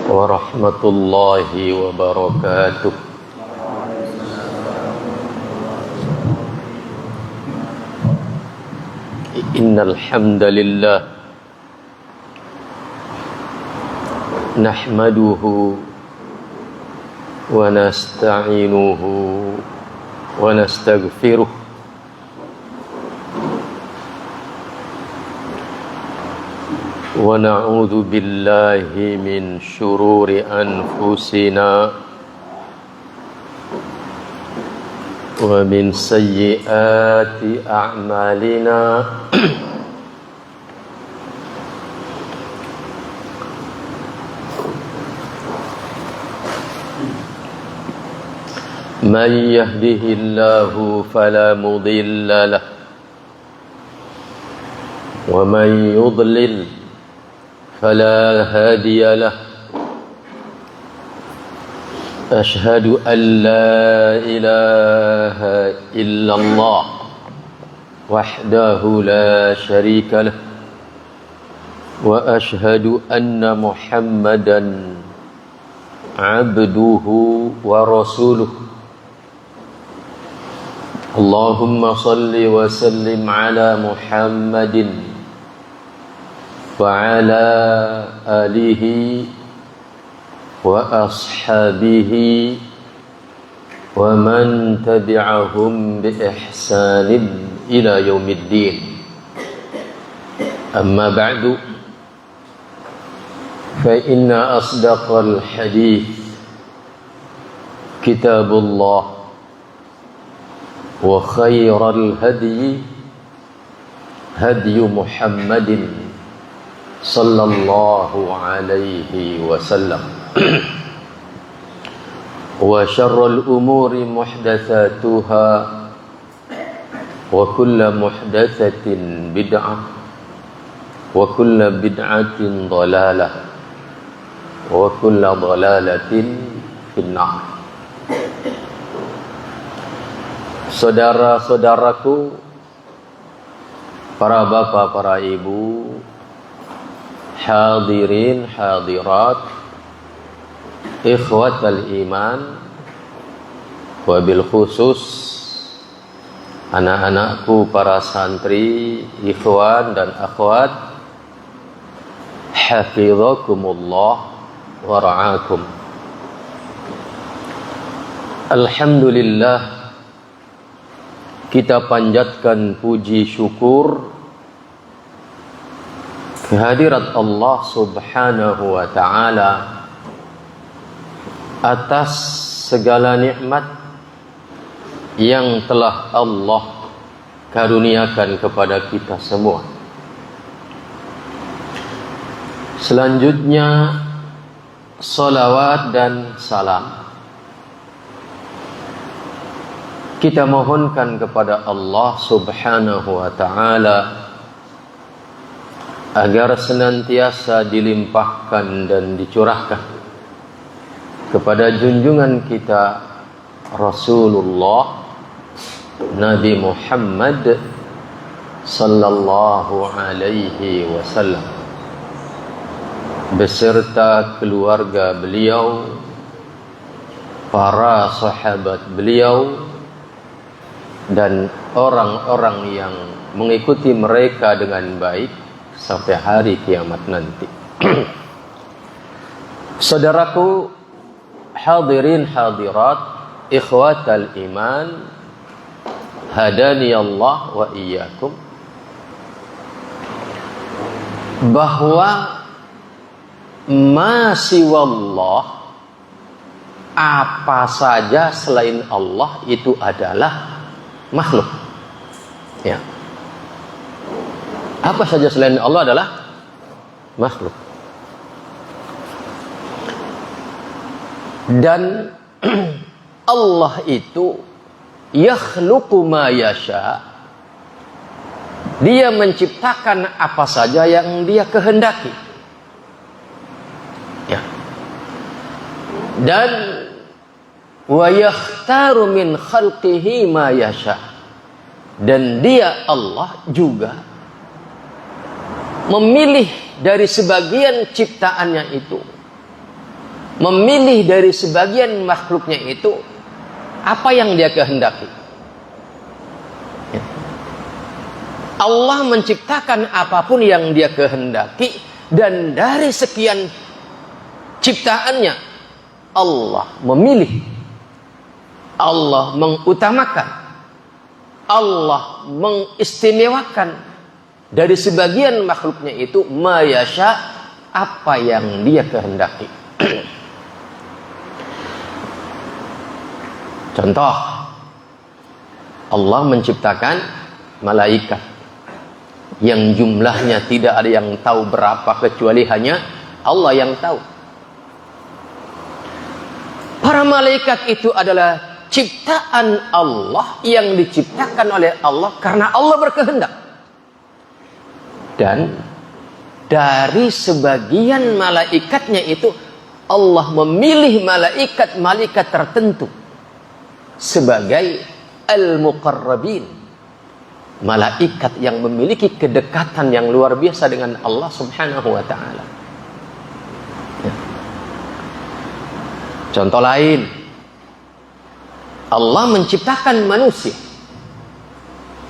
warahmatullahi wabarakatuh. Innal hamdalillah nahmaduhu wa nasta'inuhu wa nastaghfiruh wa na'udzu billahi min syururi anfusina wa min sayyiati a'malina. Man yahdihillahu fala mudilla lahu wa man yudlil fala hadiya lahu. Ashhadu an la ilaha illallah wahdahu la sharika lahu wa ashhadu anna Muhammadan abduhu wa rasuluh. Allahumma salli wa sallim ala Muhammadin wa ala alihi wa ashabihi wa man tabi'ahum bi ihsanin ila yaumiddin. Amma ba'du, fa inna asdaqal hadith kitabullah wa khairal hadi hadi Muhammadin sallallahu alaihi wasallam wa syarrul umuri muhdatsatuha wa kullu muhdatsatin bid'ah wa kullu bid'atin dhalalah wa kullu dhalalatin finnar. Saudara-saudaraku, para bapak, para ibu, hadirin, hadirat, ikhwatal iman, wabil khusus anak-anakku para santri, ikhwan dan akhwat, hafizakumullah wa ra'akum. Alhamdulillah, kita panjatkan puji syukur kehadirat Allah subhanahu wa ta'ala atas segala nikmat yang telah Allah karuniakan kepada kita semua. Selanjutnya, salawat dan salam kita mohonkan kepada Allah subhanahu wa ta'ala agar senantiasa dilimpahkan dan dicurahkan kepada junjungan kita Rasulullah Nabi Muhammad sallallahu alaihi wasallam beserta keluarga beliau, para sahabat beliau, dan orang-orang yang mengikuti mereka dengan baik sampai hari kiamat nanti. Saudaraku, hadirin hadirat, ikhwatal iman, hadani Allah wa iyyakum, bahwa masiwallah, apa saja selain Allah itu adalah makhluk. Ya. Apa saja selain Allah adalah makhluk. Dan Allah itu yakhluqu ma yasha. Dia menciptakan apa saja yang Dia kehendaki. Ya. Dan wa yakhtaru min khalqihi ma yasha. Dan Dia Allah juga memilih dari sebagian ciptaannya itu memilih dari sebagian makhluknya itu apa yang dia kehendaki. Allah menciptakan apapun yang dia kehendaki, dan dari sekian ciptaannya Allah memilih, Allah mengutamakan, Allah mengistimewakan dari sebagian makhluknya itu ma yasha, apa yang dia kehendaki. Contoh, Allah menciptakan malaikat yang jumlahnya tidak ada yang tahu berapa kecuali hanya Allah yang tahu. Para malaikat itu adalah ciptaan Allah yang diciptakan oleh Allah karena Allah berkehendak. Dan dari sebagian malaikatnya itu Allah memilih malaikat-malaikat tertentu sebagai al-muqarrabin, malaikat yang memiliki kedekatan yang luar biasa dengan Allah Subhanahu wa ta'ala. Contoh lain, Allah menciptakan manusia.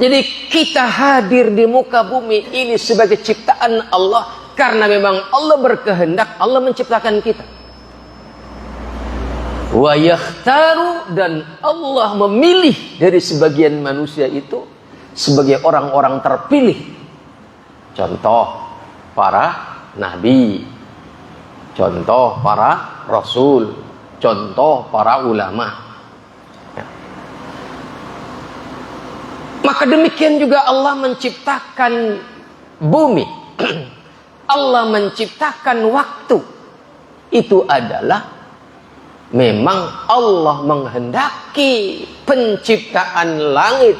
Jadi kita hadir di muka bumi ini sebagai ciptaan Allah karena memang Allah berkehendak, Allah menciptakan kita. Wa yakhtaru, dan Allah memilih dari sebagian manusia itu sebagai orang-orang terpilih. Contoh para nabi, contoh para rasul, contoh para ulama. Maka demikian juga Allah menciptakan bumi. Allah menciptakan waktu. Itu adalah memang Allah menghendaki penciptaan langit,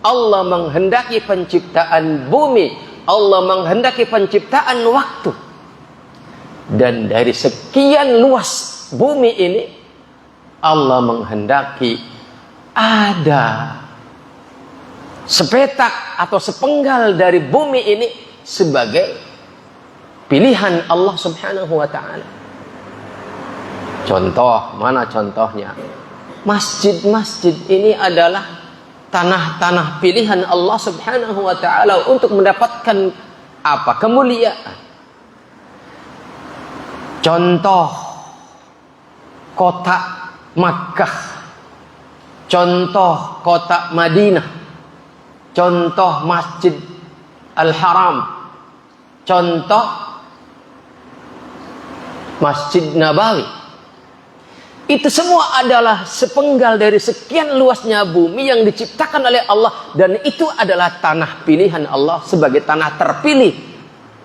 Allah menghendaki penciptaan bumi, Allah menghendaki penciptaan waktu. Dan dari sekian luas bumi ini, Allah menghendaki ada sepetak atau sepenggal dari bumi ini sebagai pilihan Allah Subhanahu wa ta'ala. Contoh, mana contohnya? Masjid-masjid ini adalah tanah-tanah pilihan Allah Subhanahu wa ta'ala untuk mendapatkan apa? Kemuliaan. Contoh kota Makkah, contoh kota Madinah, contoh Masjid Al-Haram, contoh Masjid Nabawi. Itu semua adalah sepenggal dari sekian luasnya bumi yang diciptakan oleh Allah, dan itu adalah tanah pilihan Allah sebagai tanah terpilih,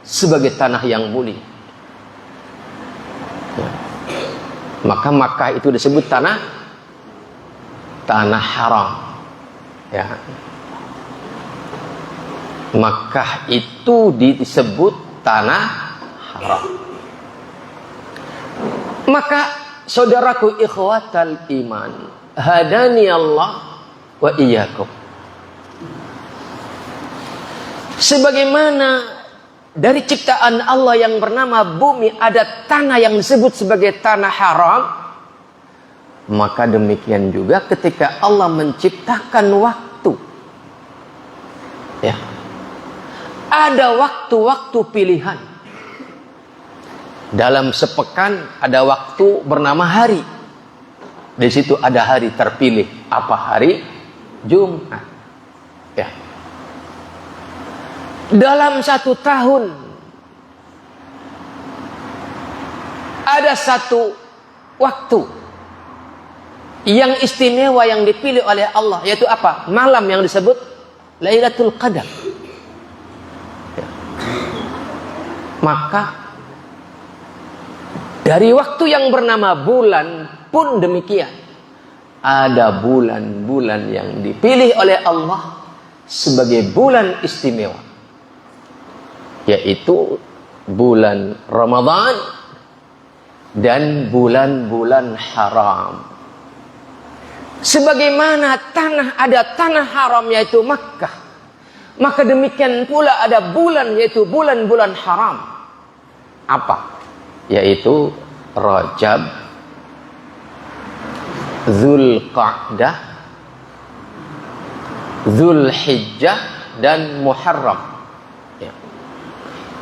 sebagai tanah yang mulia. Maka Makkah itu disebut tanah haram. Ya. Makkah itu disebut tanah haram. Maka saudaraku ikhwatal iman, hadani Allah wa iyyakum. Sebagaimana dari ciptaan Allah yang bernama bumi ada tanah yang disebut sebagai tanah haram, maka demikian juga ketika Allah menciptakan waktu, ya, ada waktu-waktu pilihan. Dalam sepekan ada waktu bernama hari. Di situ ada hari terpilih. Apa hari? Jumat. Ya. Dalam satu tahun ada satu waktu yang istimewa yang dipilih oleh Allah, yaitu apa? Malam yang disebut Lailatul Qadar. Ya. Maka dari waktu yang bernama bulan pun demikian. Ada bulan-bulan yang dipilih oleh Allah sebagai bulan istimewa, yaitu bulan Ramadan dan bulan-bulan haram. Sebagaimana ada tanah haram yaitu Makkah, maka demikian pula ada bulan yaitu bulan-bulan haram. Apa? Yaitu Rajab Dzulqa'dah, Dzulhijjah, dan Muharram. Ya.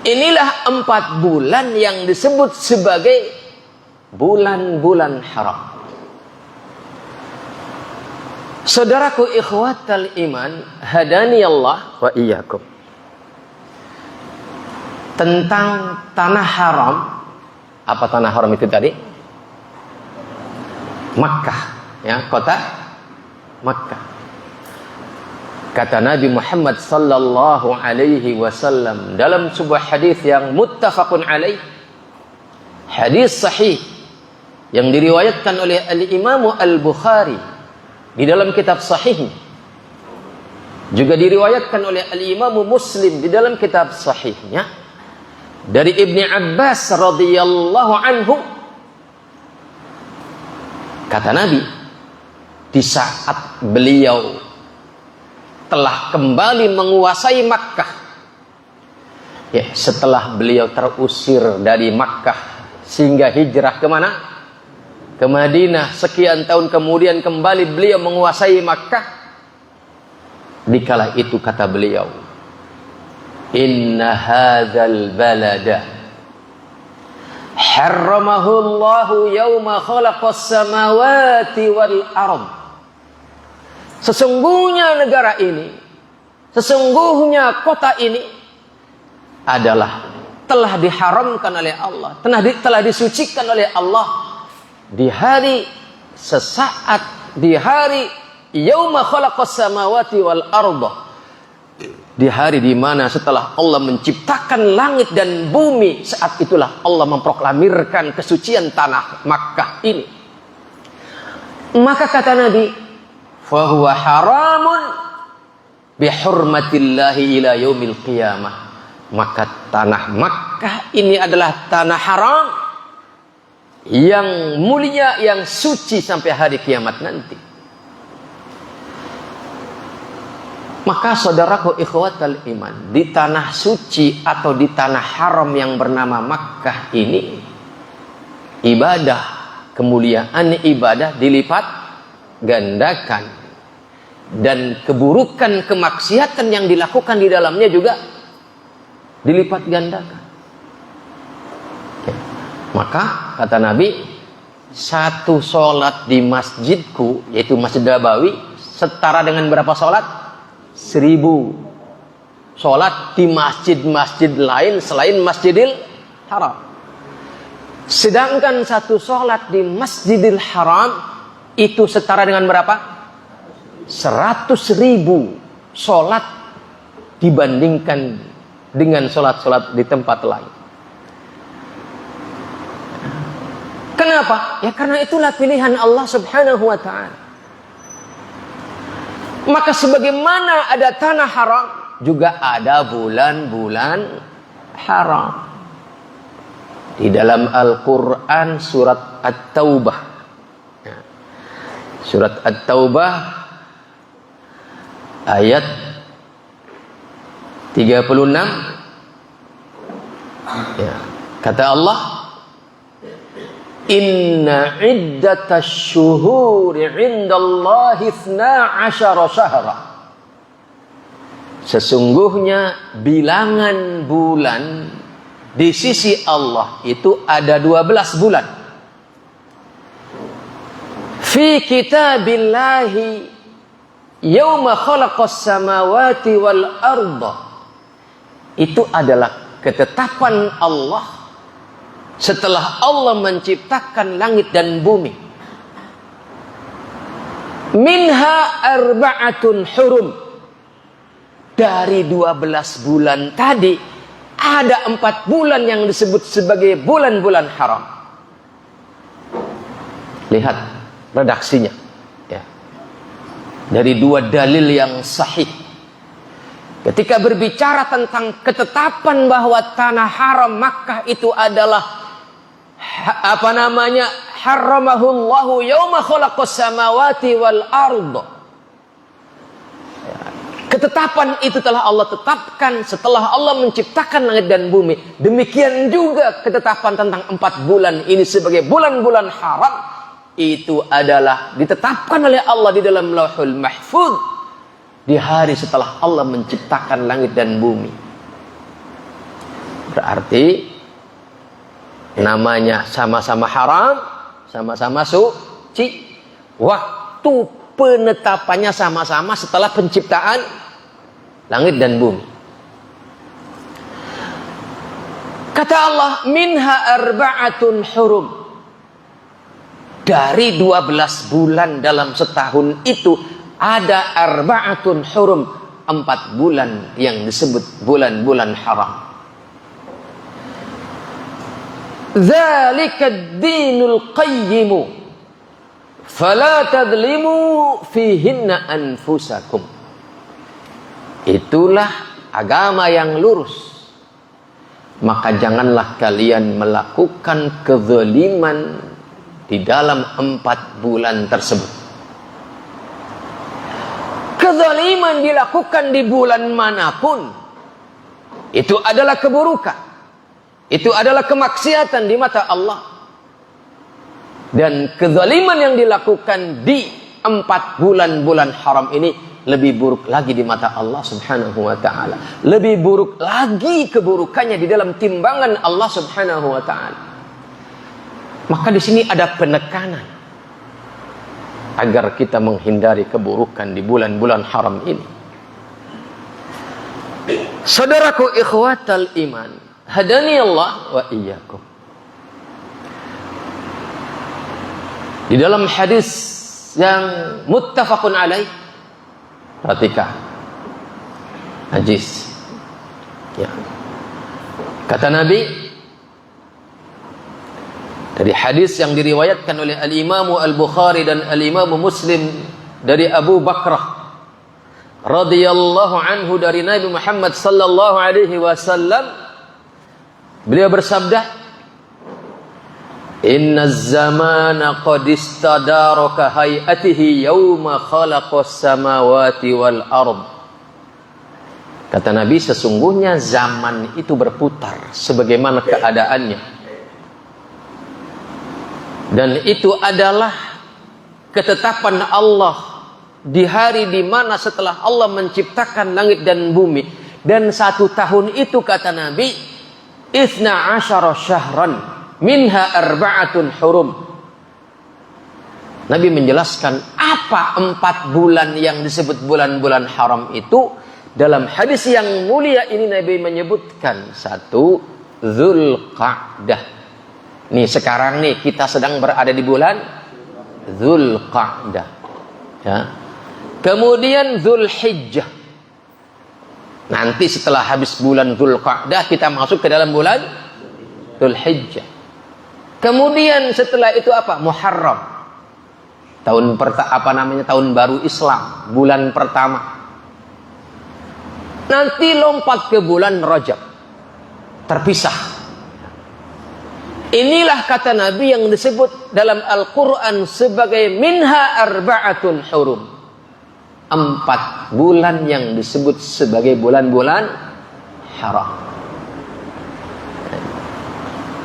Inilah 4 bulan yang disebut sebagai bulan-bulan haram. Saudaraku ikhwatal iman, hadani Allah wa iyyakum. Tentang tanah haram. Apa tanah haram itu tadi? Makkah, ya, kota Makkah. Kata Nabi Muhammad sallallahu alaihi wasallam dalam sebuah hadis yang muttafaqun alaih, hadis sahih yang diriwayatkan oleh Al-Imam Al-Bukhari di dalam kitab sahih, juga diriwayatkan oleh Al-Imam Muslim di dalam kitab sahihnya, dari Ibni Abbas radhiyallahu anhu. Kata Nabi, di saat beliau telah kembali menguasai Makkah, ya, setelah beliau terusir dari Makkah sehingga hijrah kemana? Ke Madinah. Sekian tahun kemudian kembali beliau menguasai Makkah. Dikala itu kata beliau, inna hadzal balada harramahu Allahu yauma khalaqas samawati wal ard. Sesungguhnya negara ini, sesungguhnya kota ini adalah telah diharamkan oleh Allah, telah disucikan oleh Allah di hari sesaat, di hari yauma khalaqas samawati wal arda, di hari di mana setelah Allah menciptakan langit dan bumi, saat itulah Allah memproklamirkan kesucian tanah Makkah ini. Maka kata Nabi, fahuwa haramun bihurmatillahi ila yaumil qiyamah. Maka tanah Makkah ini adalah tanah haram yang mulia, yang suci sampai hari kiamat nanti. Maka saudaraku ikhwatal iman, di tanah suci atau di tanah haram yang bernama Makkah ini, ibadah, kemuliaan ibadah dilipat gandakan, dan keburukan kemaksiatan yang dilakukan di dalamnya juga dilipat gandakan. Oke. Maka kata Nabi, satu sholat di masjidku, yaitu Masjid Nabawi, setara dengan berapa sholat? 1000 sholat di masjid-masjid lain selain Masjidil Haram. Sedangkan satu sholat di Masjidil Haram itu setara dengan berapa? 100.000 sholat dibandingkan dengan sholat-sholat di tempat lain. Kenapa? Ya karena itulah pilihan Allah subhanahu wa ta'ala. Maka sebagaimana ada tanah haram, juga ada bulan-bulan haram. Di dalam Al-Quran surat At-Taubah, surat At-Taubah ayat 36, ya, kata Allah, inna iddatash syuhuri indallahi 12 syahra. Sesungguhnya bilangan bulan di sisi Allah itu ada 12 bulan. Fi kitabillahi yauma khalaqas samawati wal arda. Itu adalah ketetapan Allah setelah Allah menciptakan langit dan bumi. Minha arba'atun hurum. Dari 12 bulan tadi ada 4 bulan yang disebut sebagai bulan-bulan haram. Lihat redaksinya, ya. Dari 2 dalil yang sahih. Ketika berbicara tentang ketetapan bahwa tanah haram Makkah itu adalah haramahullahu yauma khalaqas samawati wal arda. Ketetapan itu telah Allah tetapkan setelah Allah menciptakan langit dan bumi. Demikian juga ketetapan tentang 4 bulan ini sebagai bulan-bulan haram itu adalah ditetapkan oleh Allah di dalam Lauhul Mahfuz di hari setelah Allah menciptakan langit dan bumi. Berarti namanya sama-sama haram, sama-sama suci. Waktu penetapannya sama-sama setelah penciptaan langit dan bumi. Kata Allah, minha arba'atun hurum. Dari 12 bulan dalam setahun itu ada arba'atun hurum, 4 bulan yang disebut bulan-bulan haram. Dzalika ad-dinul qayyim fala tadlimu fihinna anfusakum. Itulah agama yang lurus, maka janganlah kalian melakukan kezaliman di dalam 4 bulan tersebut. Kezaliman dilakukan di bulan manapun itu adalah keburukan, itu adalah kemaksiatan di mata Allah. Dan kezaliman yang dilakukan di 4 bulan-bulan haram ini lebih buruk lagi di mata Allah Subhanahu wa ta'ala. Lebih buruk lagi keburukannya di dalam timbangan Allah Subhanahu wa ta'ala. Maka di sini ada penekanan agar kita menghindari keburukan di bulan-bulan haram ini. Saudaraku ikhwatal iman, hadani Allah wa iyyakum. Di dalam hadis yang muttafaqun alaih, perhatikan najis ya. Kata Nabi dari hadis yang diriwayatkan oleh Al-Imam Al-Bukhari dan Al-Imam Muslim dari Abu Bakrah radhiyallahu anhu dari Nabi Muhammad sallallahu alaihi wasallam, beliau bersabda, inna az-zamana qad istadara ka hay'atihi yawma khalaqas samawati wal ard. Kata Nabi, sesungguhnya zaman itu berputar sebagaimana keadaannya. Dan itu adalah ketetapan Allah di hari di mana setelah Allah menciptakan langit dan bumi. Dan 1 tahun itu kata Nabi, 12 syahran minha arba'atun hurum. Nabi menjelaskan apa 4 bulan yang disebut bulan-bulan haram itu. Dalam hadis yang mulia ini Nabi menyebutkan 1, Dzulqa'dah. Nih sekarang nih kita sedang berada di bulan Dzulqa'dah ya. Kemudian Dzulhijjah. Nanti setelah habis bulan Dzulqa'dah kita masuk ke dalam bulan Dzulhijjah. Kemudian setelah itu apa? Muharram. Tahun baru Islam, bulan pertama. Nanti lompat ke bulan Rajab. Terpisah. Inilah kata Nabi yang disebut dalam Al-Quran sebagai minha arba'atun hurum. 4 bulan yang disebut sebagai bulan-bulan haram.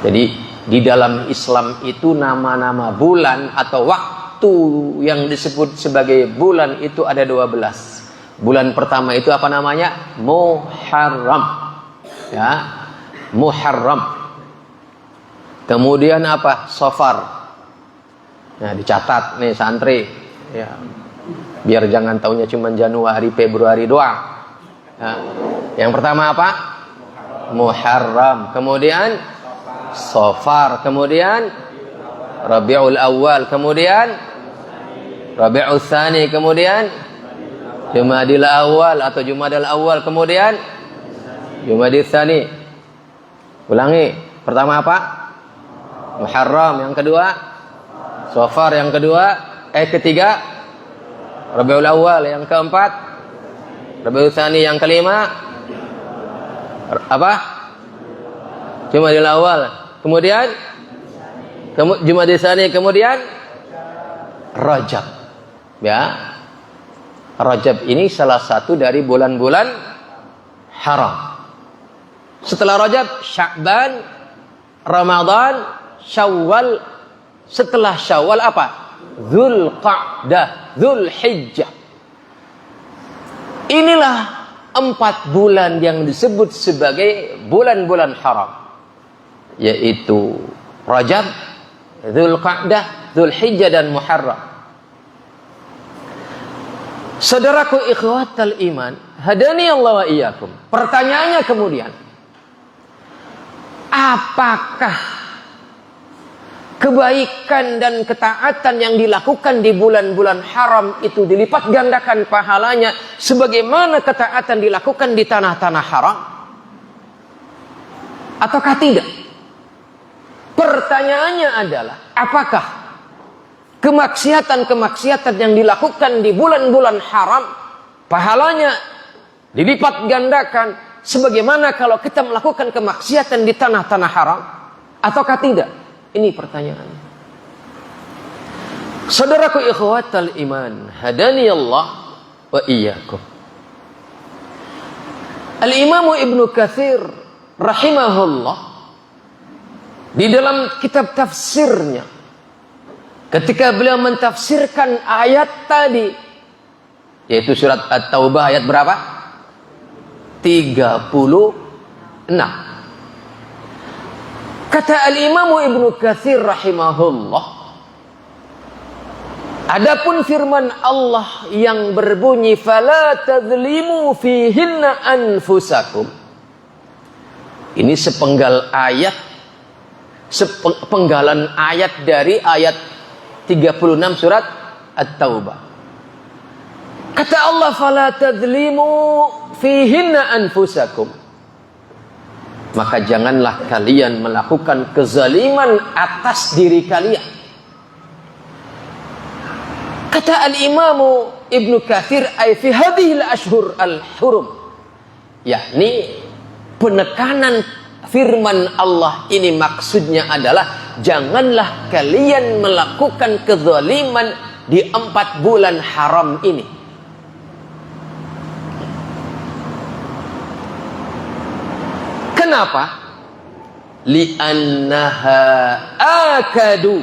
Jadi di dalam Islam itu nama-nama bulan atau waktu yang disebut sebagai bulan itu ada 12. Bulan pertama itu apa namanya? Muharram. Ya, Muharram. Kemudian apa? Safar. Nah, dicatat nih santri ya. Biar jangan taunya cuma Januari, Februari doang. Ya. Yang pertama apa? Muharram. Kemudian Safar. Kemudian Rabiul Awal. Kemudian Rabiul Tsani. Kemudian Jumadil Awal atau Jumadal Awal. Kemudian Jumadil Tsani. Ulangi. Pertama apa? Muharram. Yang kedua Safar. Yang ketiga Rabiul Awal. Yang keempat Rabiul Tsani. Yang kelima apa? Jumadil Awal. Kemudian Jumadil Tsani. Kemudian Rajab. Ya, Rajab ini salah satu dari bulan-bulan haram. Setelah Rajab, Sya'ban, Ramadan, Syawal, Setelah Syawal apa? Dzulqa'dah, Dzulhijjah. Inilah 4 bulan yang disebut sebagai bulan-bulan haram, yaitu Rajab, Dzulqa'dah, Dzulhijjah dan Muharram. Saudaraku ikhwatal iman, hadani Allah wa iyyakum. Pertanyaannya kemudian, apakah kebaikan dan ketaatan yang dilakukan di bulan-bulan haram itu dilipat gandakan pahalanya sebagaimana ketaatan dilakukan di tanah-tanah haram? Ataukah tidak? Pertanyaannya adalah, apakah kemaksiatan-kemaksiatan yang dilakukan di bulan-bulan haram pahalanya dilipat gandakan sebagaimana kalau kita melakukan kemaksiatan di tanah-tanah haram ataukah tidak? Ini pertanyaannya. Saudaraku ikhwatal iman, hadani Allah wa iyyakum. Al-Imam Ibnu Katsir rahimahullah di dalam kitab tafsirnya, ketika beliau mentafsirkan ayat tadi, yaitu surat At-Taubah ayat berapa? 36. Kata Al-Imam Ibnu Katsir rahimahullah, adapun firman Allah yang berbunyi fala tadzlimu fihinna anfusakum, ini sepenggal ayat, sepenggalan ayat dari ayat 36 surat At-Taubah. Kata Allah fala tadzlimu fihinna anfusakum, maka janganlah kalian melakukan kezaliman atas diri kalian. Kata Al-Imam Ibnu Katsir, ay fi hadhil ashhur al-hurum, yakni penekanan firman Allah ini maksudnya adalah janganlah kalian melakukan kezaliman di 4 bulan haram ini. Kenapa? Li'annaha akadu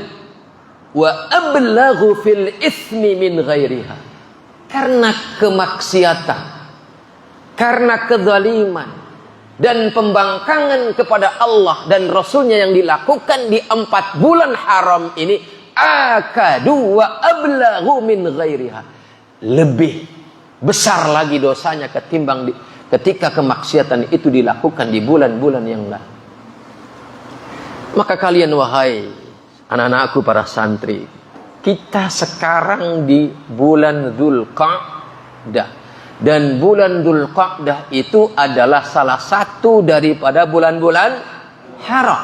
wa ablaghu fil ismi min ghairiha. Karena kemaksiatan, karena kezaliman dan pembangkangan kepada Allah dan Rasulnya yang dilakukan di 4 bulan haram ini, akadu wa ablaghu min ghairiha, lebih besar lagi dosanya ketimbang ketika kemaksiatan itu dilakukan di bulan-bulan yang lain. Maka kalian wahai anak-anakku para santri, kita sekarang di bulan Dzulqa'dah, dan bulan Dzulqa'dah itu adalah salah satu daripada bulan-bulan haram.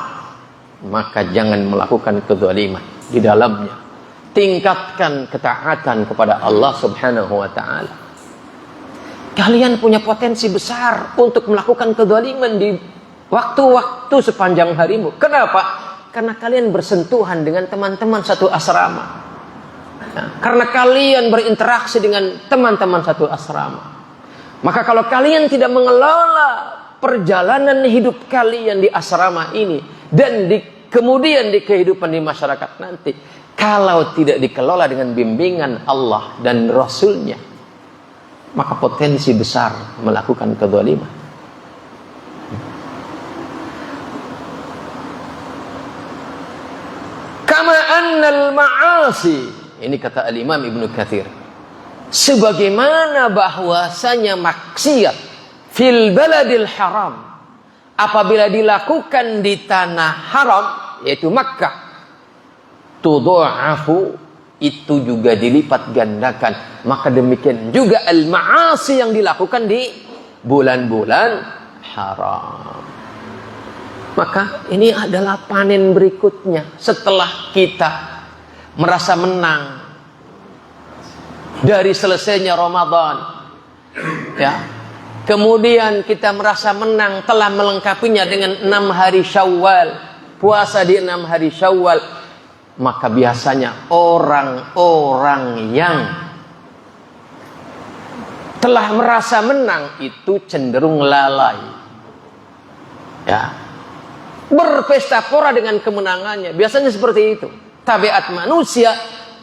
Maka jangan melakukan kezaliman di dalamnya. Tingkatkan ketaatan kepada Allah Subhanahu wa taala. Kalian punya potensi besar untuk melakukan kezaliman di waktu-waktu sepanjang harimu. Kenapa? Karena kalian bersentuhan dengan teman-teman satu asrama. Karena kalian berinteraksi dengan teman-teman satu asrama. Maka kalau kalian tidak mengelola perjalanan hidup kalian di asrama ini dan kemudian di kehidupan di masyarakat nanti, kalau tidak dikelola dengan bimbingan Allah dan Rasulnya, maka potensi besar melakukan kezaliman. Kama annal ma'asi, ini kata Al-Imam Ibnu Katsir, sebagaimana bahwasanya maksiat fil baladil haram, apabila dilakukan di tanah haram yaitu Makkah, tudha'afu, itu juga dilipat gandakan. Maka demikian juga al-ma'asi yang dilakukan di bulan-bulan haram. Maka ini adalah panen berikutnya setelah kita merasa menang dari selesainya Ramadan, ya, kemudian kita merasa menang telah melengkapinya dengan 6 hari Syawal, puasa di 6 hari Syawal. Maka biasanya orang-orang yang telah merasa menang itu cenderung lalai, ya, berpesta pora dengan kemenangannya. Biasanya seperti itu. tabiat manusia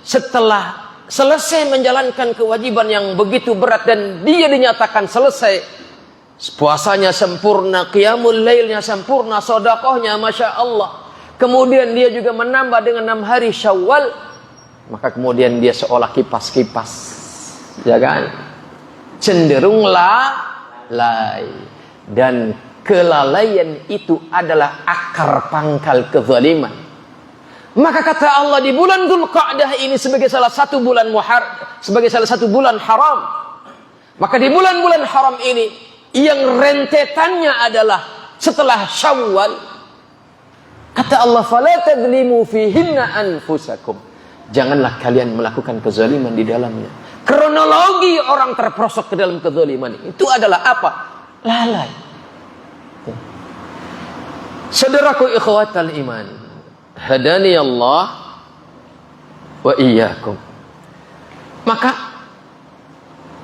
setelah selesai menjalankan kewajiban yang begitu berat dan dia dinyatakan selesai, puasanya sempurna, qiyamul lailnya sempurna, sedekahnya masya Allah, kemudian dia juga menambah dengan 6 hari Syawal, maka kemudian dia seolah kipas-kipas, ya kan, cenderung lalai. Dan kelalaian itu adalah akar pangkal kezaliman. Maka kata Allah, di bulan Dzulqa'dah ini sebagai salah satu bulan sebagai salah satu bulan haram, maka di bulan-bulan haram ini yang rentetannya adalah setelah Syawal, kata Allah, fala tadzlimu fihinna anfusakum, janganlah kalian melakukan kezaliman di dalamnya. Kronologi orang terperosok ke dalam kezaliman itu adalah apa? Lalai. Saudaraku ikhwatal iman, hadani Allah wa iyyakum. Maka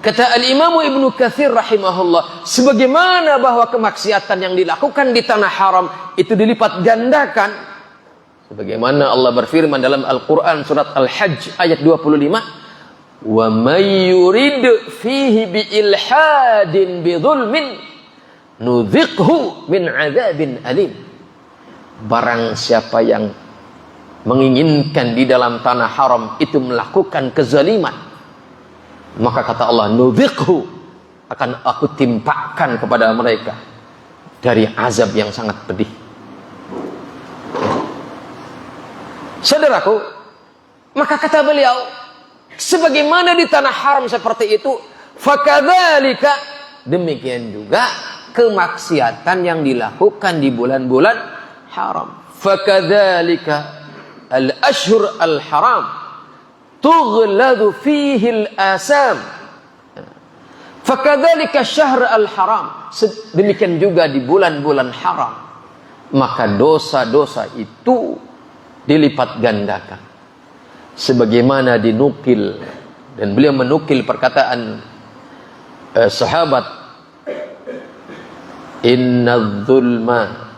kata Al-Imam Ibnu Katsir rahimahullah, sebagaimana bahwa kemaksiatan yang dilakukan di tanah haram itu dilipat gandakan, sebagaimana Allah berfirman dalam Al-Qur'an surat Al-Hajj ayat 25, wa may yurid fihi bi ilhadin bi dzulmin nudhiqhu min 'adzabin alim. Barang siapa yang menginginkan di dalam tanah haram itu melakukan kezaliman, maka kata Allah, nudhiqhu, akan aku timpakan kepada mereka dari azab yang sangat pedih. Saudaraku, maka kata beliau, sebagaimana di tanah haram seperti itu, fakadzalika, demikian juga kemaksiatan yang dilakukan di bulan-bulan haram. Fakadzalika al-ashhur al-haram tughladu fihi al-asam. Fakadzalika syahr al-haram, demikian juga di bulan-bulan haram, maka dosa-dosa itu dilipat gandakan. Sebagaimana dinukil, dan beliau menukil perkataan sahabat, inna dzulma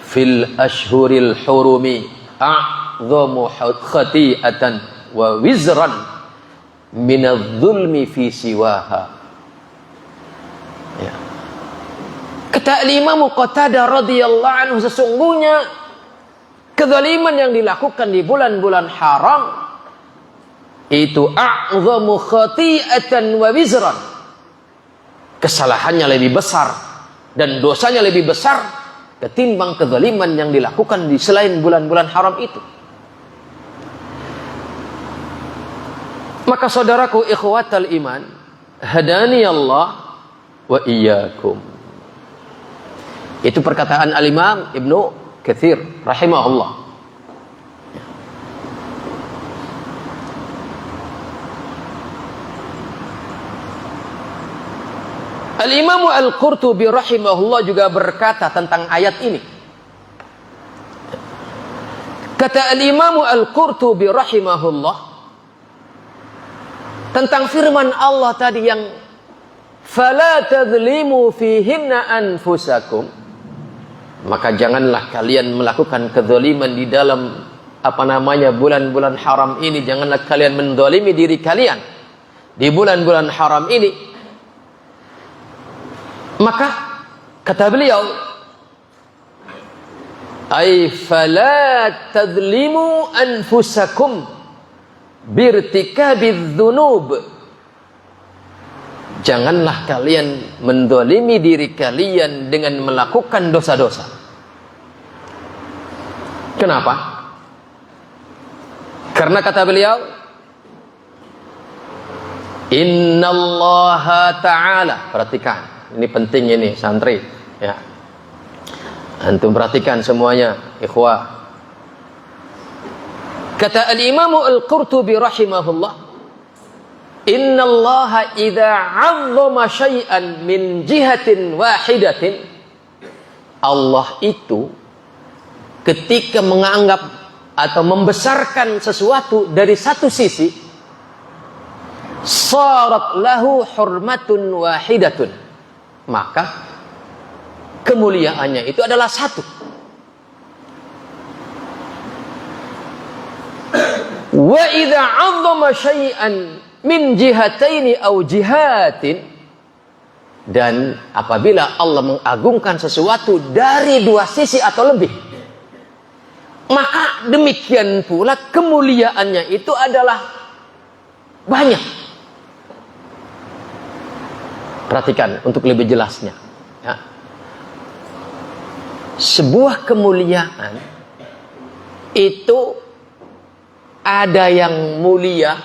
fil ashhuril hurumi a'dhamu khati'atan wa wizran minadh dzulmi fi siwaha. Ya. Kata Imam Qatadah radhiyallahu anhu, sesungguhnya kezaliman yang dilakukan di bulan-bulan haram itu a'dhamu khati'atan wa wizran, kesalahannya lebih besar dan dosanya lebih besar ketimbang kezaliman yang dilakukan di selain bulan-bulan haram itu. Maka saudaraku ikhwatal iman, hadani Allah wa iyyakum. Itu perkataan Al-Imam Ibnu Katsir rahimahullah. Al-Imam Al-Qurtubi rahimahullah juga berkata tentang ayat ini. Kata Al-Imam Al-Qurtubi rahimahullah tentang firman Allah tadi yang fala tadzlimu fihinna anfusakum, maka janganlah kalian melakukan kezaliman di dalam bulan-bulan haram ini, janganlah kalian menzalimi diri kalian di bulan-bulan haram ini. Maka kata beliau, ay fala tadzlimu anfusakum birtikabidz dzunub, janganlah kalian mendolimi diri kalian dengan melakukan dosa-dosa. Kenapa? Karena kata beliau, innallaha ta'ala, perhatikan, ini penting ini santri, ya. Antum perhatikan semuanya, ikhwah. Kata Al-Imam Al-Qurtubi rahimahullah, innallaha idza 'azzama syai'an min jihatin wahidatin, Allah itu ketika menganggap atau membesarkan sesuatu dari satu sisi, sarat lahu hurmatun wahidatun, maka kemuliaannya itu adalah satu. Wa idza 'azzama syai'an min jihataini aw jihatin, dan apabila Allah mengagungkan sesuatu dari dua sisi atau lebih, maka demikian pula kemuliaannya itu adalah banyak. Perhatikan untuk lebih jelasnya, ya. Sebuah kemuliaan itu ada yang mulia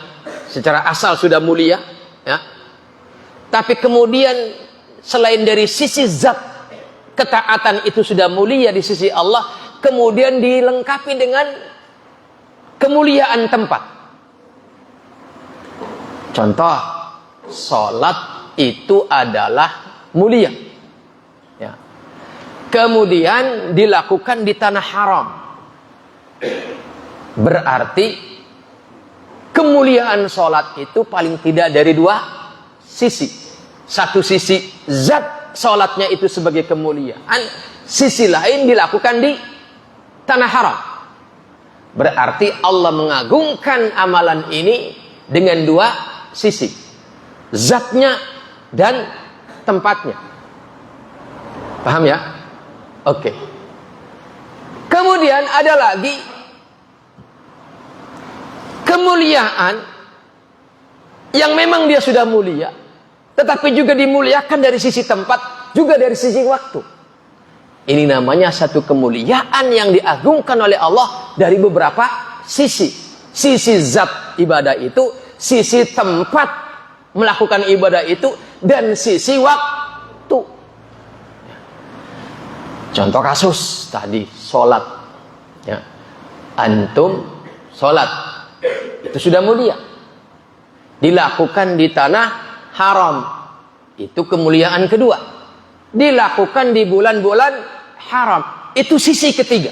secara asal sudah mulia, ya. Tapi kemudian selain dari sisi zat ketaatan itu sudah mulia di sisi Allah, kemudian dilengkapi dengan kemuliaan tempat. Contoh, sholat itu adalah mulia, ya. Kemudian dilakukan di tanah haram, berarti kemuliaan sholat itu paling tidak dari dua sisi. Satu sisi zat sholatnya itu sebagai kemuliaan, sisi lain dilakukan di tanah haram. Berarti Allah mengagungkan amalan ini dengan dua sisi, zatnya dan tempatnya. Paham ya? Oke. Kemudian ada lagi kemuliaan yang memang dia sudah mulia, tetapi juga dimuliakan dari sisi tempat, juga dari sisi waktu. Ini namanya satu kemuliaan yang diagungkan oleh Allah dari beberapa sisi. Sisi zat ibadah itu, sisi tempat melakukan ibadah itu, dan sisi waktu. Contoh kasus tadi, sholat, ya. Antum sholat itu sudah mulia, dilakukan di tanah haram, itu kemuliaan kedua. Dilakukan di bulan-bulan haram, itu sisi ketiga.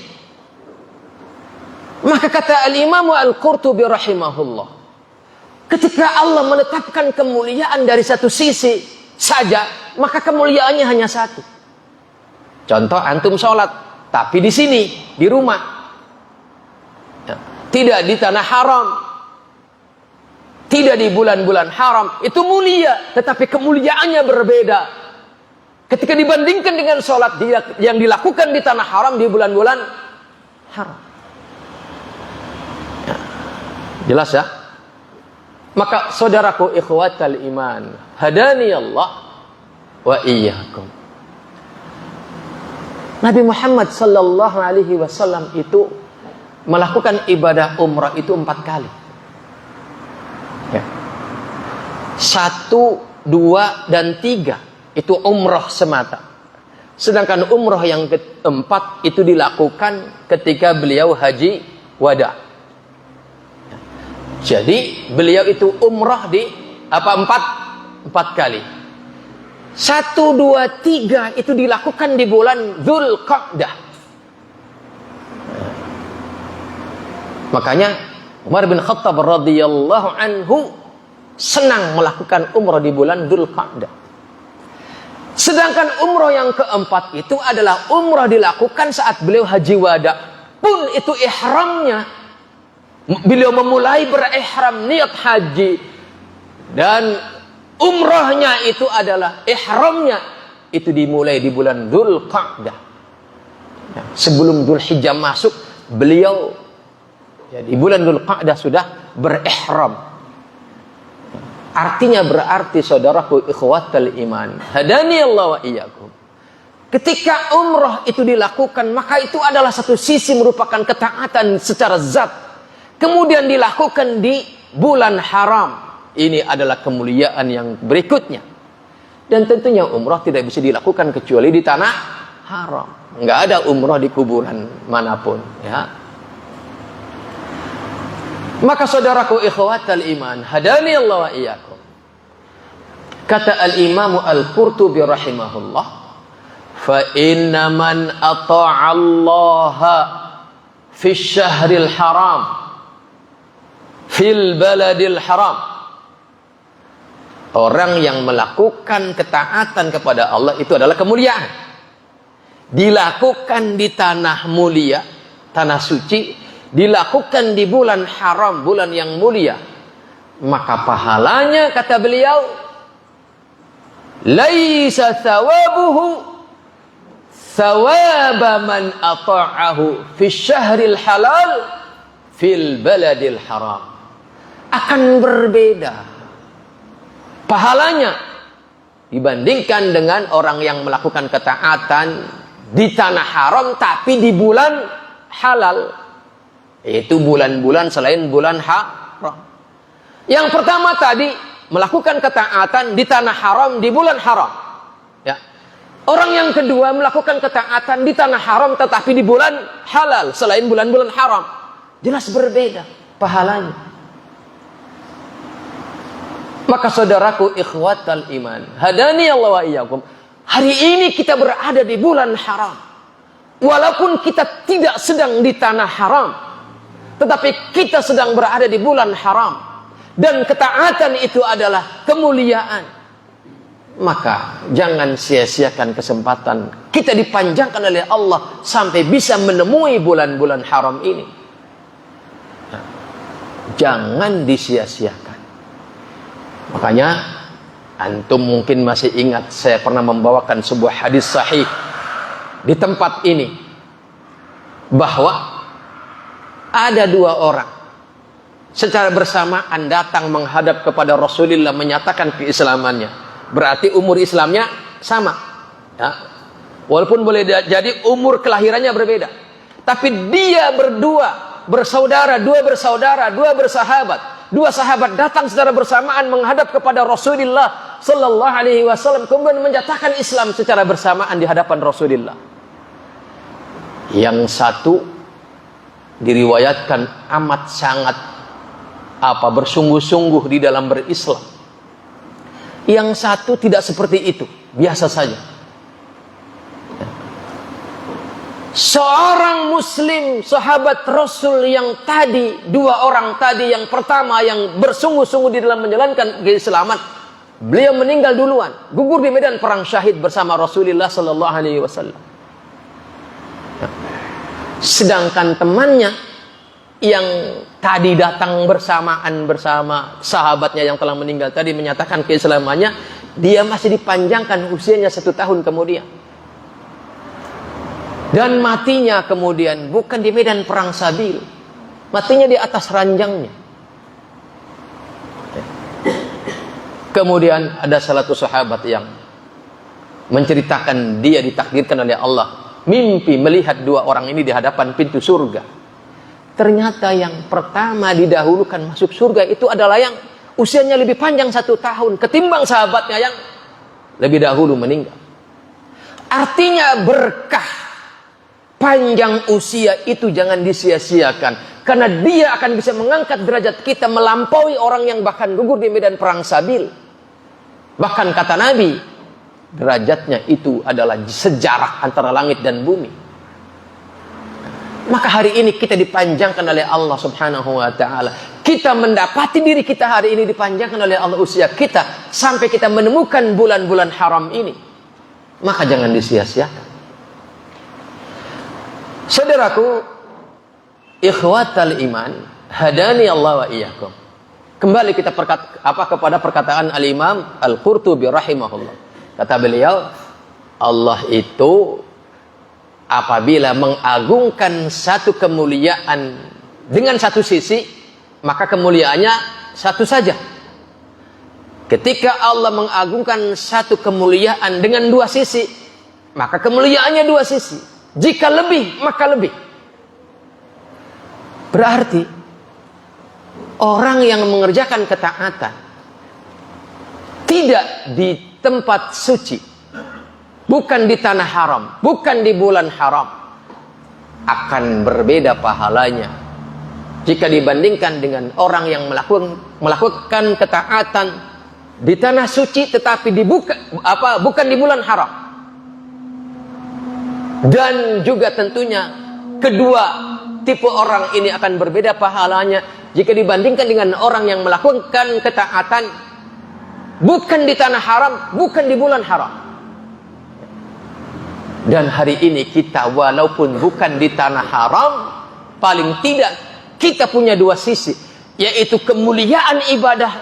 Maka kata Al-Imam Al-Qurtubi rahimahullah, ketika Allah menetapkan kemuliaan dari satu sisi saja, maka kemuliaannya hanya satu. Contoh, antum sholat tapi di sini, di rumah, ya, tidak di tanah haram, tidak di bulan-bulan haram, itu mulia, tetapi kemuliaannya berbeda ketika dibandingkan dengan sholat yang dilakukan di tanah haram di bulan-bulan haram. Ya. Jelas ya? Maka saudaraku ikhwatal iman, hadani Allah wa iyyakum, Nabi Muhammad sallallahu alaihi wasallam itu melakukan ibadah umrah itu 4 kali. Ya. 1, 2, dan 3 itu umrah semata. Sedangkan umrah yang keempat itu dilakukan ketika beliau haji wada. Ya. Jadi beliau itu umrah di empat kali. 1, 2, 3 itu dilakukan di bulan Dzulqa'dah. Makanya Umar bin Khattab radhiyallahu anhu senang melakukan umrah di bulan Dzulqa'dah. Sedangkan umrah yang keempat itu adalah umrah dilakukan saat beliau haji wada. Pun itu ihramnya, beliau memulai berihram niat haji, dan umrahnya itu adalah ihramnya itu dimulai di bulan Dzulqa'dah. Ya, sebelum Dzulhijjah masuk, beliau ya, di bulan Dzulqa'dah sudah berihram. Artinya berarti saudaraku ikhwatal iman, hadani Allah wa iyyakum, ketika umrah itu dilakukan, maka itu adalah satu sisi merupakan ketaatan secara zat. Kemudian dilakukan di bulan haram, ini adalah kemuliaan yang berikutnya. Dan tentunya umrah tidak bisa dilakukan kecuali di tanah haram. Enggak ada umrah di kuburan manapun, ya. Maka saudaraku ikhwatal iman, hadani Allah wa iyyakum, kata Al-Imam Al-Qurtubi rahimahullah, fa inna man ata'allaha fi syahril haram fil baladil haram, orang yang melakukan ketaatan kepada Allah itu adalah kemuliaan. Dilakukan di tanah mulia, tanah suci, dilakukan di bulan haram, bulan yang mulia, maka pahalanya, kata beliau, laisa thawabuhu thawaba man ata'ahu fi syahril halal fil baladil haram. Akan berbeda pahalanya dibandingkan dengan orang yang melakukan ketaatan di tanah haram tapi di bulan halal, yaitu bulan-bulan selain bulan haram. Yang pertama tadi melakukan ketaatan di tanah haram di bulan haram, ya. Orang yang kedua melakukan ketaatan di tanah haram tetapi di bulan halal selain bulan-bulan haram, jelas berbeda pahalanya. Maka saudaraku ikhwatal iman, hadani Allah wa iyyakum, hari ini kita berada di bulan haram. Walaupun kita tidak sedang di tanah haram, tetapi kita sedang berada di bulan haram. Dan ketaatan itu adalah kemuliaan. Maka jangan sia-siakan kesempatan kita dipanjangkan oleh Allah sampai bisa menemui bulan-bulan haram ini. Jangan disia-siakan. Makanya antum mungkin masih ingat saya pernah membawakan sebuah hadis sahih di tempat ini, bahwa ada dua orang secara bersamaan datang menghadap kepada Rasulullah menyatakan keislamannya. Berarti umur Islamnya sama, ya. Walaupun boleh jadi umur kelahirannya berbeda, tapi dia berdua bersaudara, dua bersahabat. Dua sahabat datang secara bersamaan menghadap kepada Rasulullah sallallahu alaihi wasallam, kemudian menyatakan Islam secara bersamaan di hadapan Rasulullah. Yang satu diriwayatkan amat sangat bersungguh-sungguh di dalam berislam. Yang satu tidak seperti itu, biasa saja. Seorang muslim sahabat Rasul yang tadi, dua orang tadi, yang pertama yang bersungguh-sungguh di dalam menjalankan keislaman, beliau meninggal duluan, gugur di medan perang syahid bersama Rasulullah sallallahu alaihi wasallam. Sedangkan temannya yang tadi datang bersamaan bersama sahabatnya yang telah meninggal tadi menyatakan keislamannya, dia masih dipanjangkan usianya 1 tahun kemudian. Dan matinya kemudian bukan di medan perang sabil, matinya di atas ranjangnya. Kemudian ada salah satu sahabat yang menceritakan dia ditakdirkan oleh Allah mimpi melihat dua orang ini di hadapan pintu surga. Ternyata yang pertama didahulukan masuk surga itu adalah yang usianya lebih panjang 1 tahun ketimbang sahabatnya yang lebih dahulu meninggal. Artinya berkah panjang usia itu jangan disia-siakan, karena dia akan bisa mengangkat derajat kita melampaui orang yang bahkan gugur di medan perang sabil. Bahkan kata Nabi, derajatnya itu adalah sejarah antara langit dan bumi. Maka hari ini kita dipanjangkan oleh Allah subhanahu wa ta'ala. Kita mendapati diri kita hari ini dipanjangkan oleh Allah usia kita sampai kita menemukan bulan-bulan haram ini. Maka jangan disia-siakan. Saudaraku, ikhwatal iman, hadani Allah wa iyyakum. Kembali kita kepada perkataan Al-Imam Al-Qurtubi rahimahullah. Kata beliau, Allah itu apabila mengagungkan satu kemuliaan dengan satu sisi, maka kemuliaannya satu saja. Ketika Allah mengagungkan satu kemuliaan dengan dua sisi, maka kemuliaannya dua sisi. Jika lebih, maka lebih. Berarti orang yang mengerjakan ketaatan tidak di tempat suci, bukan di tanah haram, bukan di bulan haram, akan berbeda pahalanya jika dibandingkan dengan orang yang melakukan ketaatan di tanah suci tetapi bukan di bulan haram. Dan juga tentunya kedua tipe orang ini akan berbeda pahalanya jika dibandingkan dengan orang yang melakukan ketaatan bukan di tanah haram, bukan di bulan haram. Dan hari ini kita walaupun bukan di tanah haram, paling tidak kita punya dua sisi, yaitu kemuliaan ibadah,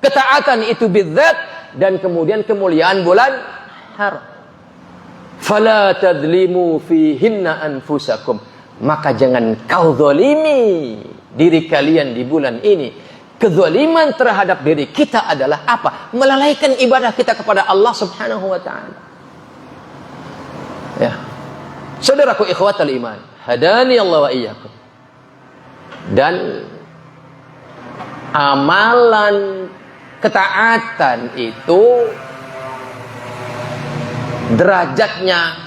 ketaatan itu bidzat, dan kemudian kemuliaan bulan haram. Fala tadlimu fihinna anfusakum, maka jangan kau zalimi diri kalian di bulan ini. Kezaliman terhadap diri kita adalah apa? Melalaikan ibadah kita kepada Allah Subhanahu wa taala. Ya. Saudaraku ikhwatal iman, hadani Allah wa iyyakum. Dan amalan ketaatan itu derajatnya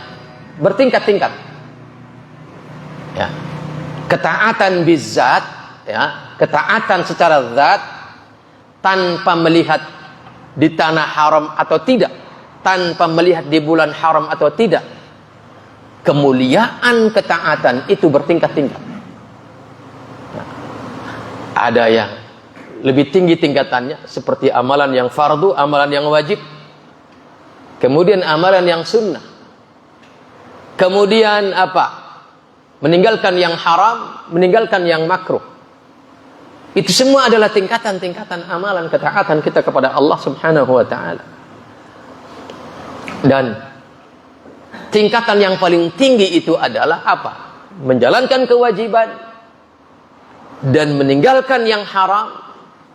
bertingkat-tingkat. Ya. Ketaatan bizzat, ya, ketaatan secara zat tanpa melihat di tanah haram atau tidak, tanpa melihat di bulan haram atau tidak. Kemuliaan ketaatan itu bertingkat-tingkat. Nah, ada yang lebih tinggi tingkatannya seperti amalan yang fardu, amalan yang wajib. Kemudian amalan yang sunnah. Kemudian apa? Meninggalkan yang haram, meninggalkan yang makruh. Itu semua adalah tingkatan-tingkatan amalan ketaatan kita kepada Allah Subhanahu wa taala. Dan tingkatan yang paling tinggi itu adalah apa? Menjalankan kewajiban dan meninggalkan yang haram.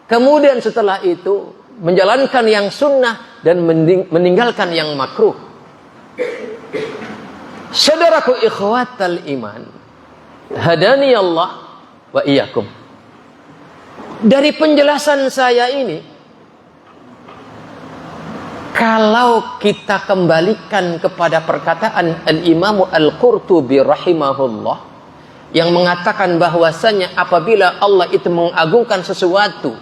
Kemudian setelah itu menjalankan yang sunnah dan meninggalkan yang makruh. Saudaraku ikhwatal iman, hadani Allah wa iyyakum. Dari penjelasan saya ini, kalau kita kembalikan kepada perkataan Al-Imam Al-Qurtubi rahimahullah yang mengatakan bahwasanya apabila Allah itu mengagungkan sesuatu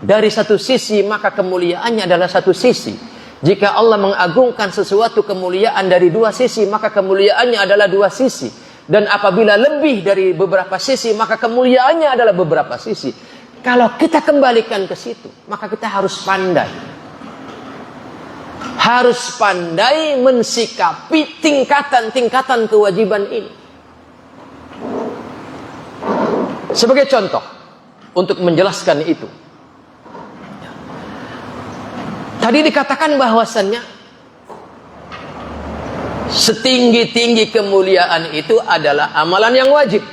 dari satu sisi, maka kemuliaannya adalah satu sisi. Jika Allah mengagungkan sesuatu kemuliaan dari dua sisi, maka kemuliaannya adalah dua sisi. Dan apabila lebih dari beberapa sisi, maka kemuliaannya adalah beberapa sisi. Kalau kita kembalikan ke situ, maka kita harus pandai. Harus pandai mensikapi tingkatan-tingkatan kewajiban ini. Sebagai contoh, untuk menjelaskan itu. Tadi dikatakan bahwasannya setinggi-tinggi kemuliaan itu adalah amalan yang wajib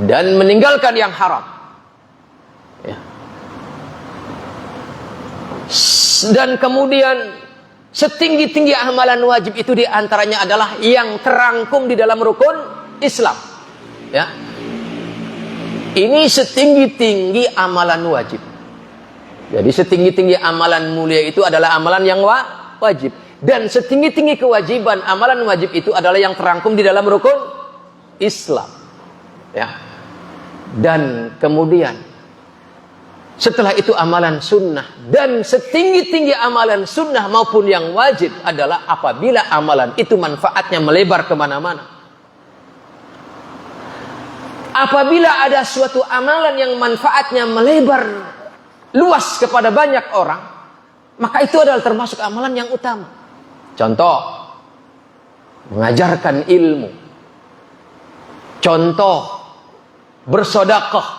dan meninggalkan yang haram. Ya. Dan kemudian setinggi-tinggi amalan wajib itu diantaranya adalah yang terangkum di dalam rukun Islam. Ya. Ini setinggi-tinggi amalan wajib. Jadi setinggi-tinggi amalan mulia itu adalah amalan yang wajib. Dan setinggi-tinggi kewajiban amalan wajib itu adalah yang terangkum di dalam rukun Islam. Ya. Dan kemudian setelah itu amalan sunnah. Dan setinggi-tinggi amalan sunnah maupun yang wajib adalah apabila amalan itu manfaatnya melebar kemana-mana. Apabila ada suatu amalan yang manfaatnya melebar luas kepada banyak orang, maka itu adalah termasuk amalan yang utama. Contoh, mengajarkan ilmu. Contoh, bersedekah.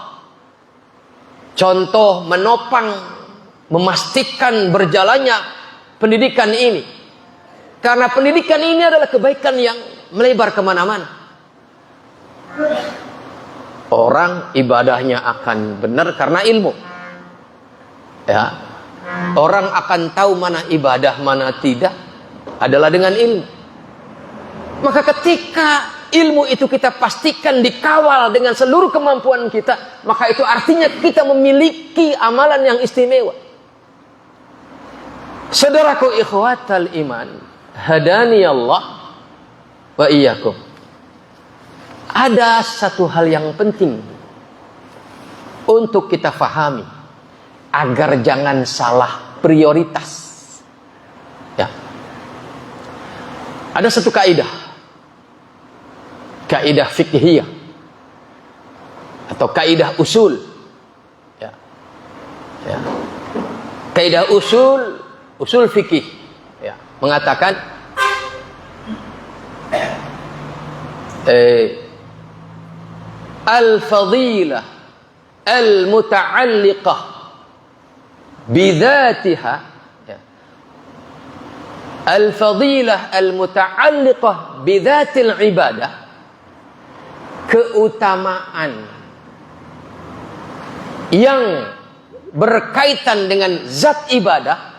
Contoh, menopang, memastikan berjalannya pendidikan ini. Karena pendidikan ini adalah kebaikan yang melebar kemana-mana. Orang ibadahnya akan benar karena ilmu. Ya, orang akan tahu mana ibadah, mana tidak adalah dengan ilmu. Maka ketika ilmu itu kita pastikan dikawal dengan seluruh kemampuan kita, maka itu artinya kita memiliki amalan yang istimewa. Saudaraku ikhwatal iman, hadani Allah wa iyyakum. Ada satu hal yang penting untuk kita fahami agar jangan salah prioritas. Ya. Ada satu kaidah fiqhiyah atau kaidah usul. Ya. Ya. Kaidah usul fikih. Ya. Mengatakan al-fadilah al-muta'alliqah bidzatiha, ya. Al-fadilah al-muta'alliqah bidzatil ibadah, keutamaan yang berkaitan dengan zat ibadah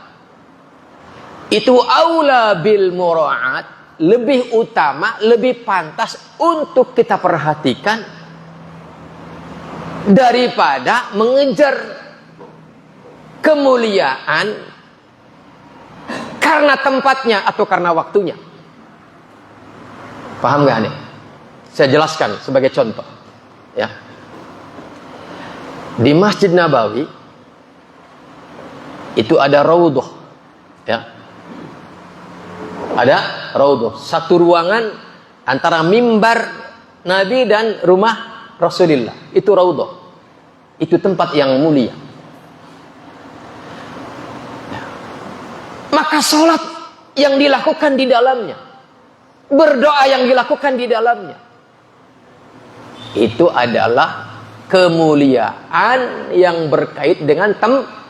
itu aula bil mura'at, lebih utama, lebih pantas untuk kita perhatikan daripada mengejar kemuliaan karena tempatnya atau karena waktunya. Paham gak nih? Saya jelaskan sebagai contoh, ya. Di Masjid Nabawi itu ada raudhah, ya. Ada raudhah, satu ruangan antara mimbar Nabi dan rumah Rasulullah. Itu raudhah. Itu tempat yang mulia. Maka sholat yang dilakukan di dalamnya, berdoa yang dilakukan di dalamnya, itu adalah kemuliaan yang berkait dengan tempat.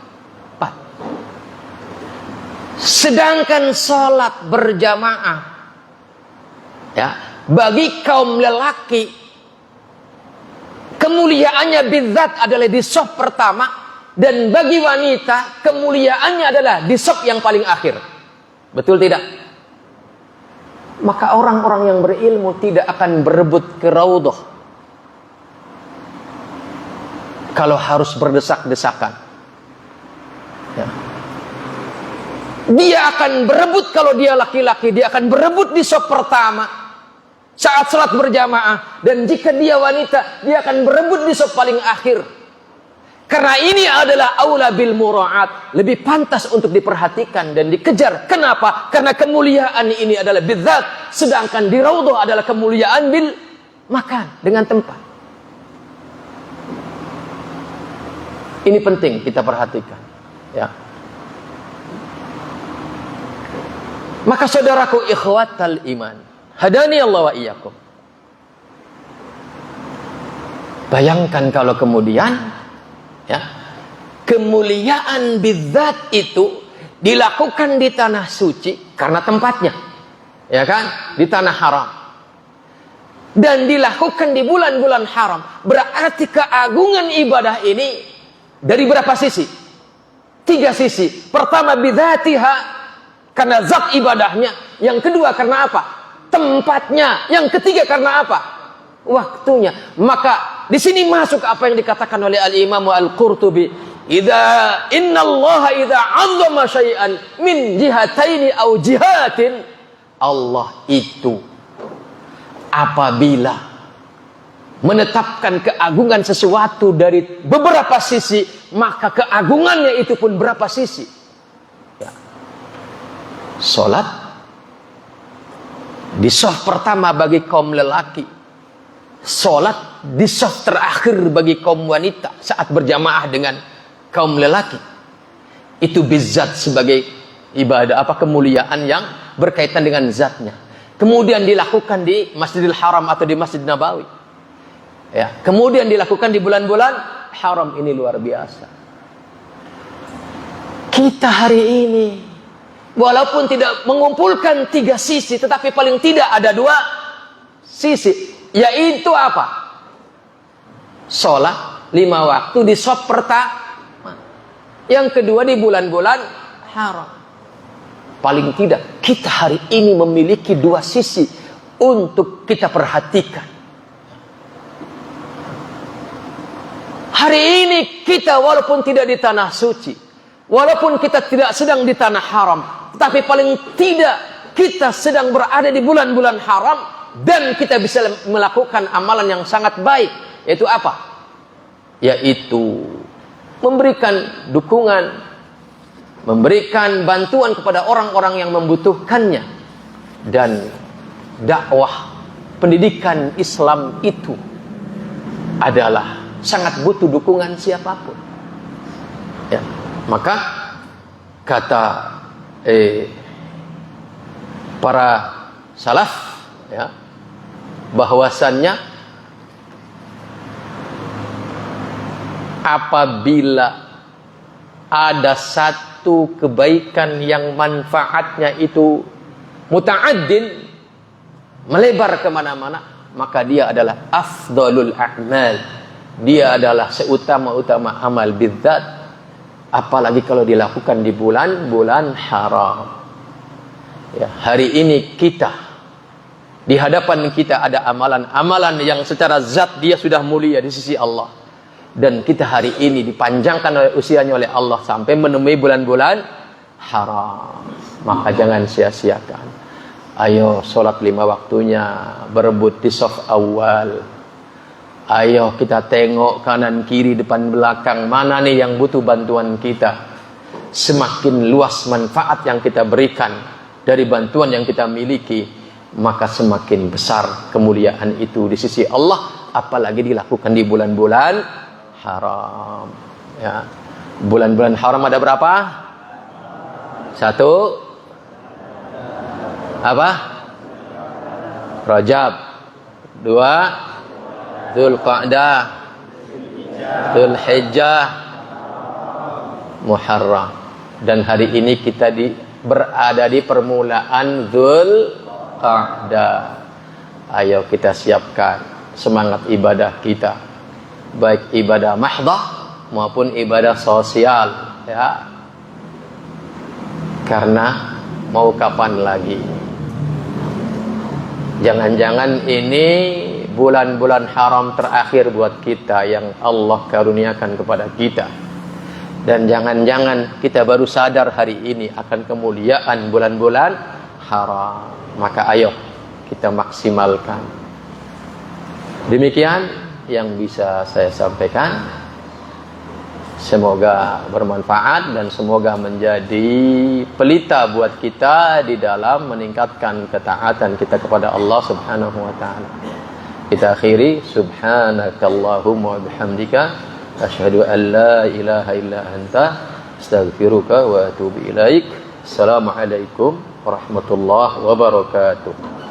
Sedangkan sholat berjamaah, ya, bagi kaum lelaki kemuliaannya bidzat adalah di shaf pertama, dan bagi wanita kemuliaannya adalah di shaf yang paling akhir. Betul tidak? Maka orang-orang yang berilmu tidak akan berebut ke raudhah kalau harus berdesak-desakan, ya. Dia akan berebut, kalau dia laki-laki dia akan berebut di shaf pertama saat salat berjamaah, dan jika dia wanita dia akan berebut di shaf paling akhir. Karena ini adalah aula bil mura'at, lebih pantas untuk diperhatikan dan dikejar. Kenapa? Karena kemuliaan ini adalah bidzat, sedangkan di raudhah adalah kemuliaan bil makan, dengan tempat. Ini penting kita perhatikan, ya. Maka saudaraku ikhwatal iman, hadani Allah wa iyyakum. Bayangkan kalau kemudian, ya, kemuliaan bidzat itu dilakukan di tanah suci karena tempatnya, ya kan, di tanah haram, dan dilakukan di bulan-bulan haram. Berarti keagungan ibadah ini dari berapa sisi? 3 sisi. Pertama bidzatiha, karena zat ibadahnya. Yang kedua karena apa? Tempatnya. Yang ketiga karena apa? Waktunya. Maka di sini masuk apa yang dikatakan oleh Al-Imam Al-Qurtubi, innallaha idza 'azzama syai'an min jihataini aw jihatin, Allah itu apabila menetapkan keagungan sesuatu dari beberapa sisi, maka keagungannya itu pun berapa sisi, ya. Salat di shaf pertama bagi kaum lelaki, salat di shaf terakhir bagi kaum wanita saat berjamaah dengan kaum lelaki, itu bizzat sebagai ibadah, apa, kemuliaan yang berkaitan dengan zatnya. Kemudian dilakukan di Masjidil Haram atau di Masjid Nabawi, ya. Kemudian dilakukan di bulan-bulan haram. Ini luar biasa. Kita hari ini walaupun tidak mengumpulkan 3 sisi, tetapi paling tidak ada 2 sisi, yaitu apa? Sholat 5 waktu di shaf pertama, yang kedua di bulan-bulan haram. Paling tidak kita hari ini memiliki 2 sisi untuk kita perhatikan. Hari ini kita walaupun tidak di tanah suci, walaupun kita tidak sedang di tanah haram, tetapi paling tidak kita sedang berada di bulan-bulan haram, dan kita bisa melakukan amalan yang sangat baik. Yaitu apa? Yaitu memberikan dukungan, memberikan bantuan kepada orang-orang yang membutuhkannya. Dan dakwah pendidikan Islam itu adalah sangat butuh dukungan siapapun, ya. Maka kata para salaf, ya, bahwasannya apabila ada satu kebaikan yang manfaatnya itu muta'addin, melebar kemana-mana, maka dia adalah afdalul a'mal, dia adalah seutama-utama amal bidzat, apalagi kalau dilakukan di bulan-bulan haram. Ya, hari ini kita, di hadapan kita ada amalan-amalan yang secara zat dia sudah mulia di sisi Allah, dan kita hari ini dipanjangkan usianya oleh Allah sampai menemui bulan-bulan haram. Maka jangan sia-siakan. Ayo sholat 5 waktunya, berebut di saf awal. Ayo kita tengok kanan kiri depan belakang, mana nih yang butuh bantuan kita. Semakin luas manfaat yang kita berikan dari bantuan yang kita miliki, maka semakin besar kemuliaan itu di sisi Allah, apalagi dilakukan di bulan-bulan haram. Ya. Bulan-bulan haram ada berapa? 1 apa? Rajab. 2 Dzulqa'dah. Dzulhijjah. Muharram. Dan hari ini kita berada di permulaan Dzulqa'dah. Ayo kita siapkan semangat ibadah kita, baik ibadah mahdhah maupun ibadah sosial, ya. Karena mau kapan lagi? Jangan-jangan ini bulan-bulan haram terakhir buat kita yang Allah karuniakan kepada kita. Dan jangan-jangan kita baru sadar hari ini akan kemuliaan bulan-bulan haram. Maka ayo kita maksimalkan. Demikian yang bisa saya sampaikan. Semoga bermanfaat dan semoga menjadi pelita buat kita di dalam meningkatkan ketaatan kita kepada Allah Subhanahu wa taala. Kita akhiri, subhanakallahumma wa bihamdika asyhadu an la ilaha illa anta astaghfiruka wa atubu ilaik. Assalamualaikum warahmatullahi wabarakatuh.